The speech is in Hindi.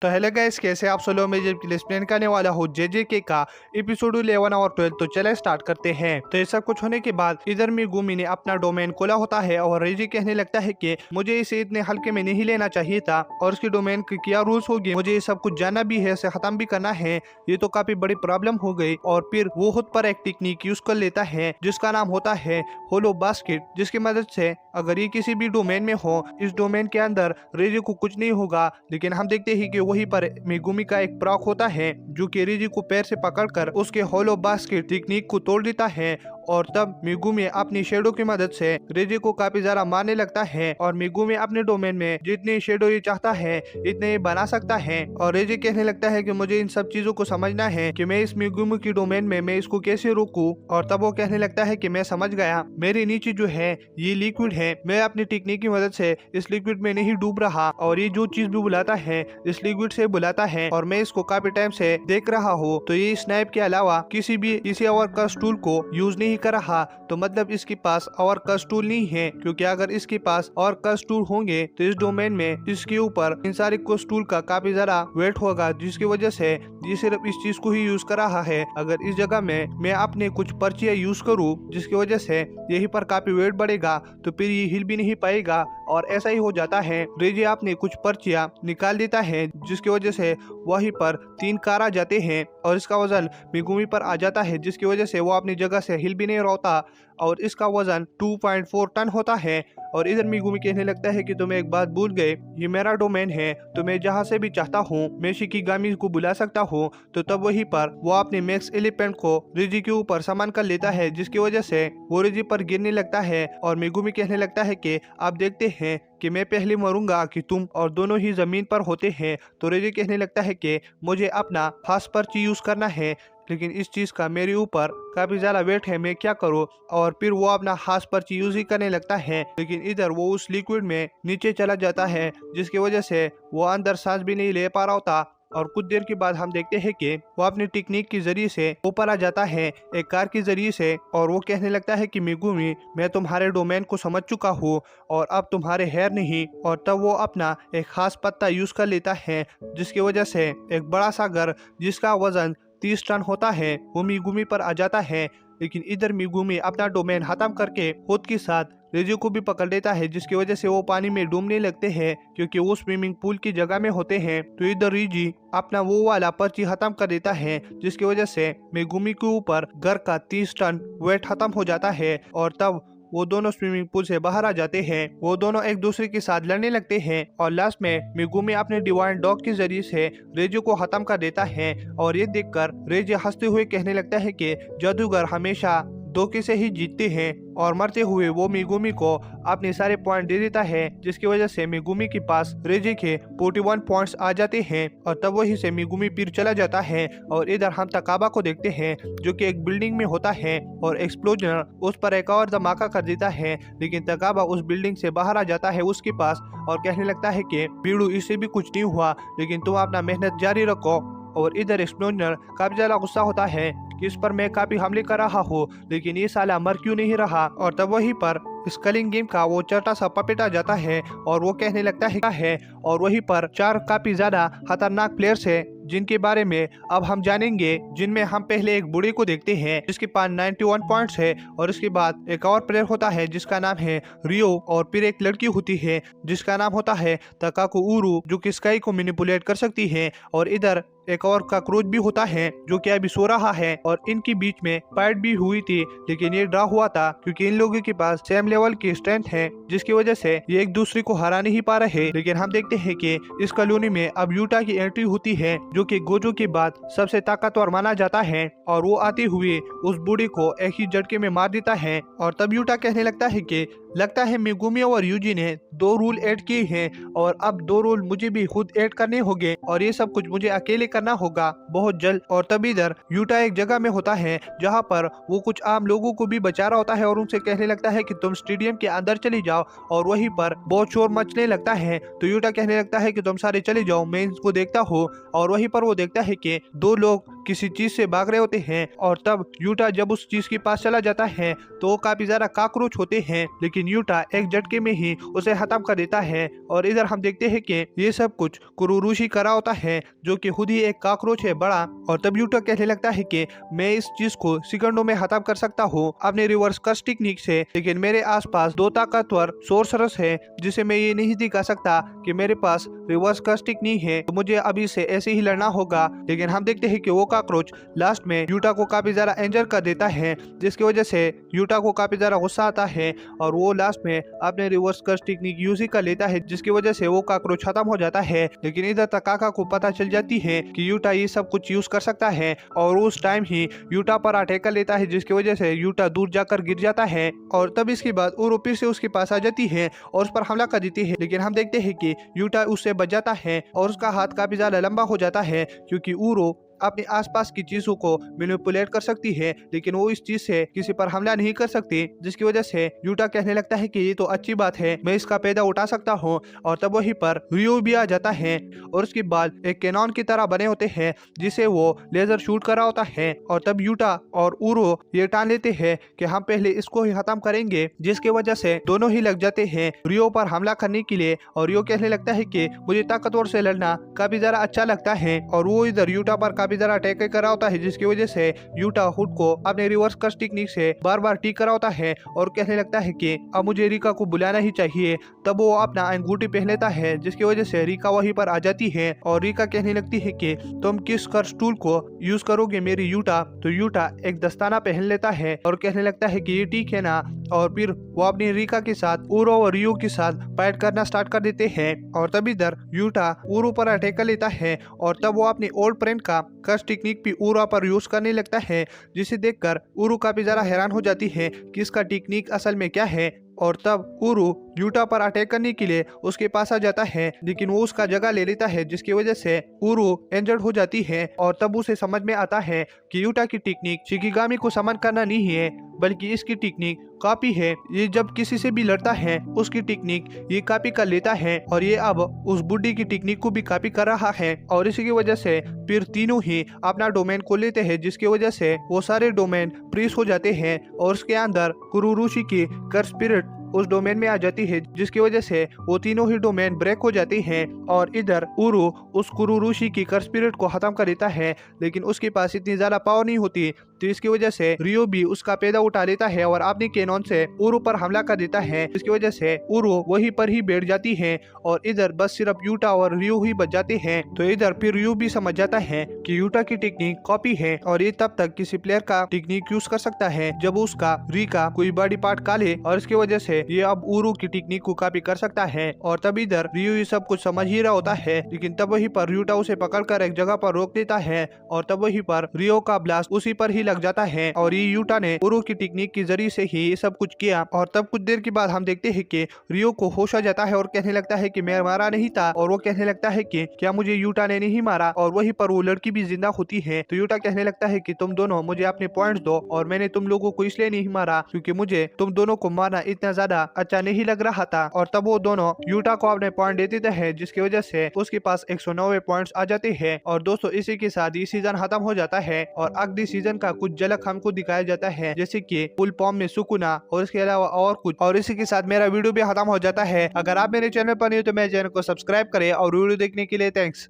तो हेलो गाइस, कैसे आप सब लोग। मैं जब एक्सप्लेन करने वाला हूँ जेजेके का एपिसोड 11 और 12। तो चले स्टार्ट करते हैं। तो ये सब कुछ होने के बाद इधर मिगुमी ने अपना डोमेन खोला होता है और रेजी कहने लगता है कि मुझे इसे इतने हल्के में नहीं लेना चाहिए था और उसके डोमेन के क्या रूल्स होंगे, मुझे ये सब कुछ जानना भी है, इसे खत्म भी करना है। ये तो काफी बड़ी प्रॉब्लम हो गई। और फिर वो खुद पर एक टेक्निक यूज कर लेता है जिसका नाम होता है होलो बास्केट, जिसकी मदद से अगर ये किसी भी डोमेन में हो, इस डोमेन के अंदर रेजी को कुछ नहीं होगा। लेकिन हम देखते हैं कि वहीं पर मेगुमी का एक प्रॉक होता है जो कि रेजी को पैर से पकड़कर उसके होलो बास्केट टेक्निक को तोड़ देता है। और तब मेगुमी अपनी शेडो की मदद से रेजी को काफी ज्यादा मारने लगता है और मेगुमी अपने डोमेन में जितनी शेडो ये चाहता है इतने ये बना सकता है। और रेजी कहने लगता है कि मुझे इन सब चीजों को समझना है कि मैं इस मेगुमी की डोमेन में मैं इसको कैसे रोकूं। और तब वो कहने लगता है कि मैं समझ गया, मेरे नीचे जो है ये लिक्विड है, मैं अपनी टेक्निक की मदद से इस लिक्विड में नहीं डूब रहा और ये जो चीज भी बुलाता है इस लिक्विड से बुलाता है और मैं इसको काफी टाइम से देख रहा हूँ। तो ये स्नैप के अलावा किसी और कस टूल को यूज नहीं कर रहा, तो मतलब इसके पास और कस टूल नहीं है। क्योंकि अगर इसके पास और कस टूल होंगे तो इस डोमेन में इसके ऊपर इन सारे कस टूल का काफी ज्यादा वेट होगा, जिसकी वजह से ये सिर्फ इस चीज को ही यूज कर रहा है। अगर इस जगह में मैं अपने कुछ पर्चियां यूज करूँ जिसकी वजह से यही पर काफी वेट बढ़ेगा तो फिर ये हिल भी नहीं पाएगा। और ऐसा ही हो जाता है। रेजी अपने कुछ पर्चियां निकाल देता है जिसकी वजह से वहीं पर 3 कार आ जाते हैं और इसका वजन मेगुमी पर आ जाता है, जिसकी वजह से वो अपनी जगह से हिल भी नहीं रोता और इसका वजन 2.4 टन होता है। और इधर मेगुमी कहने लगता है कि तुम एक बात भूल गए, ये मेरा डोमेन है, तो मैं जहाँ से भी चाहता हूँ मैं शिकिगामी को बुला सकता हूँ। तो तब वहीं पर वो अपने मैक्स एलिफेंट को रेजी के ऊपर सामान कर लेता है, जिसकी वजह से वो रेजी पर गिरने लगता है। और मेगुमी कहने लगता है कि आप देखते हैं कि मैं पहले मरूंगा कि तुम, और दोनों ही जमीन पर होते हैं। तो रेजी कहने लगता है कि मुझे अपना खास पर्ची यूज करना है, लेकिन इस चीज का मेरे ऊपर काफी ज्यादा वेट है, मैं क्या करूँ। और फिर वो अपना खास पर्ची यूज ही करने लगता है, लेकिन इधर वो उस लिक्विड में नीचे चला जाता है जिसकी वजह से वो अंदर सांस भी नहीं ले पा रहा होता। और कुछ देर के बाद हम देखते हैं कि वो अपनी टेक्निक के जरिए से ऊपर आ जाता है एक कार के जरिए से। और वो कहने लगता है कि मेगुमी, मैं तुम्हारे डोमेन को समझ चुका हूँ और अब तुम्हारे हेयर नहीं। और तब वो अपना एक खास पत्ता यूज कर लेता है जिसकी वजह से एक बड़ा सा घर जिसका वजन 30 टन होता है वो मेगुमी पर आ जाता है। लेकिन इधर मेगुमी अपना डोमेन खत्म करके खुद के साथ रेजी को भी पकड़ लेता है, जिसकी वजह से वो पानी में डूबने लगते हैं क्योंकि वो स्विमिंग पूल की जगह में होते हैं। तो इधर रेजी अपना वो वाला पर्ची खत्म कर देता है जिसकी वजह से मेगुमी के ऊपर घर का 30 टन वेट खत्म हो जाता है। और तब वो दोनों स्विमिंग पूल से बाहर आ जाते हैं। वो दोनों एक दूसरे के साथ लड़ने लगते हैं और लास्ट में मेगुमी अपने डिवाइन डॉग के जरिए से रेजी को खत्म कर देता है। और ये देखकर रेजी हंसते हुए कहने लगता है कि जादूगर हमेशा धोखे से ही जीतते हैं। और मरते हुए वो मेगुमी को अपने सारे पॉइंट दे देता है, जिसकी वजह से मेगुमी के पास रेजी के 41 पॉइंट्स आ जाते हैं। और तब वही से मेगुमी फिर चला जाता है। और इधर हम तकाबा को देखते हैं जो कि एक बिल्डिंग में होता है और एक्सप्लोजन उस पर एक और धमाका कर देता है। लेकिन तकाबा उस बिल्डिंग से बाहर आ जाता है उसके पास और कहने लगता है कि बीड़ू, इससे भी कुछ नहीं हुआ, लेकिन तुम अपना मेहनत जारी रखो। और इधर एक्सप्लोजर काफी ज्यादा गुस्सा होता है कि इस पर मैं काफी हमले कर रहा हूँ, लेकिन ये साला मर क्यों नहीं रहा। और तब वहीं पर स्कलिंग गेम का वो छोटा सा पपेट आ जाता है और वो कहने लगता है और वहीं पर 4 काफी ज्यादा खतरनाक प्लेयर्स है जिनके बारे में अब हम जानेंगे, जिनमें हम पहले एक बूढ़े को देखते हैं जिसके पास 91 पॉइंट्स है। और इसके बाद एक और प्लेयर होता है जिसका नाम है रियो। और फिर एक लड़की होती है जिसका नाम होता है तकाको उरू, जो कि स्काई को मैनिपुलेट कर सकती है। और इधर एक और काकरोच भी होता है जो कि अभी सो रहा है। और इनके बीच में फाइट भी हुई थी, लेकिन ये ड्रा हुआ था क्योंकि इन लोगों के पास सेम लेवल की स्ट्रेंथ है, जिसकी वजह से ये एक दूसरे को हरा नहीं पा रहे। लेकिन हम देखते हैं कि इस कॉलोनी में अब यूटा की एंट्री होती है जो कि गोजो के बाद सबसे ताकतवर माना जाता है। और वो आते हुए उस बूढ़े को एक ही झटके में मार देता है। और तब यूटा कहने लगता है कि लगता है मेगुमी और यूजी ने 2 रूल ऐड किए हैं और अब 2 रूल मुझे भी खुद ऐड करने होंगे और ये सब कुछ मुझे अकेले करना होगा बहुत जल्द। और तब इधर यूटा एक जगह में होता है जहाँ पर वो कुछ आम लोगों को भी बचा रहा होता है और उनसे कहने लगता है कि तुम स्टेडियम के अंदर चले जाओ। और वहीं पर बहुत शोर मचने लगता है। तो यूटा कहने लगता है कि तुम सारे चले जाओ, मैं इनको देखता हूँ। और वहीं पर वो देखता है कि 2 लोग किसी चीज से भाग रहे होते हैं और तब यूटा जब उस चीज के पास चला जाता है तो वो काफी ज्यादा काकरोच होते हैं, लेकिन यूटा एक झटके में ही उसे खत्म कर देता है। और इधर हम देखते हैं कि ये सब कुछ कुरुरुशी करा होता है जो कि खुद ही एक काकरोच है बड़ा। और तब यूटा कहने लगता है कि मैं इस चीज को सेकंडों में खत्म कर सकता हूँ अपने रिवर्स कर्स टेक्निक से, लेकिन मेरे आसपास दो ताकतवर सोर्सरस है जिसे मैं ये नहीं दिखा सकता कि मेरे पास रिवर्स कर्स टेक्निक है, तो मुझे अभी से ऐसे ही लड़ना होगा। लेकिन हम देखते हैं कि वो काकरोच लास्ट में यूटा को काफी ज्यादा इंजर कर देता है, जिसकी वजह से यूटा को काफी ज्यादा गुस्सा आता है और वो लास्ट में अपने रिवर्स कर्स टेक्निक यूज ही कर लेता है, जिसकी वजह से वो काकरोच खत्म हो जाता है। लेकिन इधर तकाका को पता चल जाती है कि यूटा ये सब कुछ यूज कर सकता है और उस टाइम ही यूटा पर अटैक कर लेता है, जिसकी वजह से यूटा दूर जाकर गिर जाता है। और तब इसके बाद उरो फिर से उसके पास आ जाती है और उस पर हमला कर देती है, लेकिन हम देखते हैं कि यूटा उससे बच जाता है और उसका हाथ काफी ज्यादा लंबा हो जाता है क्योंकि उरो अपने आसपास की चीजों को मैनिपुलेट कर सकती है, लेकिन वो इस चीज से किसी पर हमला नहीं कर सकती, जिसकी वजह से यूटा कहने लगता है कि ये तो अच्छी बात है, मैं इसका पैदा उठा सकता हूँ। और तब वहीं पर रियो भी आ जाता है और उसके बाल एक कैनॉन की तरह बने होते हैं जिसे वो लेजर शूट कर रहा होता है। और तब यूटा और उरो ये ठान लेते हैं कि हम पहले इसको ही खत्म करेंगे, जिसकी वजह से दोनों ही लग जाते हैं रियो पर हमला करने के लिए। और रियो कहने लगता है कि मुझे ताकतवर से लड़ना काफी ज्यादा अच्छा लगता है और वो इधर यूटा पर काफी ज्यादा अटैक कर रहा होता है, जिसकी वजह से यूटा खुद को अपने रिवर्स कर्स टेक्निक से बार बार टीक कर रहा होता है और कहने लगता है कि अब मुझे रिका को बुलाना ही चाहिए। तब वो अपना अंगूठी पहन लेता है, जिसकी वजह से रिका वहीं पर आ जाती है और रिका कहने लगती है कि तुम किस कर्स टूल को यूज करोगे मेरी यूटा। तो यूटा एक दस्ताना पहन लेता है और कहने लगता है कि ये ठीक है ना, और फिर वो अपनी रिका के साथ उरो और रियो के साथ फाइट करना स्टार्ट कर देते हैं। और तब इधर यूटा उरो पर अटैक कर लेता है और तब वो अपने ओल्ड फ्रेंड का कर्स टेक्निक भी उरो पर यूज करने लगता है, जिसे देखकर उरो काफी ज्यादा हैरान हो जाती है कि इसका टेक्निक असल में क्या है। और तब उरो यूटा पर अटैक करने के लिए उसके पास आ जाता है, लेकिन वो उसका जगह ले लेता है, जिसकी वजह से उरो इंजर्ड हो जाती है। और तब उसे समझ में आता है कि यूटा की टेक्निक शिकिगामी को समन करना नहीं है, बल्कि इसकी टेक्निक कॉपी है। ये जब किसी से भी लड़ता है उसकी टेक्निक ये कॉपी कर लेता है और ये अब उस बुड्ढी की टेक्निक को भी कॉपी कर रहा है। और इसी की वजह से फिर तीनों ही अपना डोमेन खोल लेते हैं, जिसकी वजह से वो सारे डोमेन फ्रीज हो जाते हैं और उसके अंदर कुरुरुशी की कर्स स्पिरिट उस डोमेन में आ जाती है, जिसकी वजह से वो तीनों ही डोमेन ब्रेक हो जाते हैं। और इधर उरो उस कुरुरुशी की कर्स स्पिरिट को खत्म कर देता है, लेकिन उसके पास इतनी ज्यादा पावर नहीं होती, तो इसकी वजह से रियो भी उसका पैदा उठा लेता है और अपनी कैनॉन से उरो पर हमला कर देता है, जिसकी वजह से उरो वहीं पर ही बैठ जाती है और इधर बस सिर्फ यूटा और रियो ही बच जाते हैं। तो इधर फिर रियो भी समझ जाता है कि यूटा की टेक्निक कॉपी है और ये तब तक किसी प्लेयर का टेक्निक यूज कर सकता है जब उसका रिका कोई बॉडी पार्ट काले, और इसकी वजह से ये अब उरो की टेक्निक को कॉपी कर सकता है। और तब इधर रियो ये सब कुछ समझ ही रहा होता है, लेकिन तब वहीं पर यूटा उसे पकड़कर एक जगह पर रोक देता है और तब वहीं पर रियो का ब्लास्ट उसी पर ही लग जाता है और ये यूटा ने उरो की टेक्निक के जरिए से ही ये सब कुछ किया। और तब कुछ देर के बाद हम देखते हैं कि रियो को होश आ जाता है और कहने लगता है कि मैं मारा नहीं था, और वो कहने लगता है कि क्या मुझे यूटा ने नहीं मारा, और वहीं पर वो लड़की भी जिंदा होती है। तो यूटा कहने लगता है कि तुम दोनों मुझे अपने पॉइंट्स दो, और मैंने तुम लोगों को इसलिए नहीं मारा क्योंकि मुझे तुम दोनों को मारना इतना ज्यादा अच्छा नहीं लग रहा था। और तब वो दोनों यूटा को अपने पॉइंट दे देते हैं, जिसकी वजह से उसके पास 190 पॉइंट्स आ जाते हैं। और दोस्तों इसी के साथ ये सीजन खत्म हो जाता है और अगले सीजन का कुछ झलक हमको दिखाया जाता है, जैसे कि फुल फॉर्म में सुकुना और इसके अलावा और कुछ। और इसी के साथ मेरा वीडियो भी खत्म हो जाता है। अगर आप मेरे चैनल पर नहीं हो तो मेरे चैनल को सब्सक्राइब करें और वीडियो देखने के लिए थैंक्स।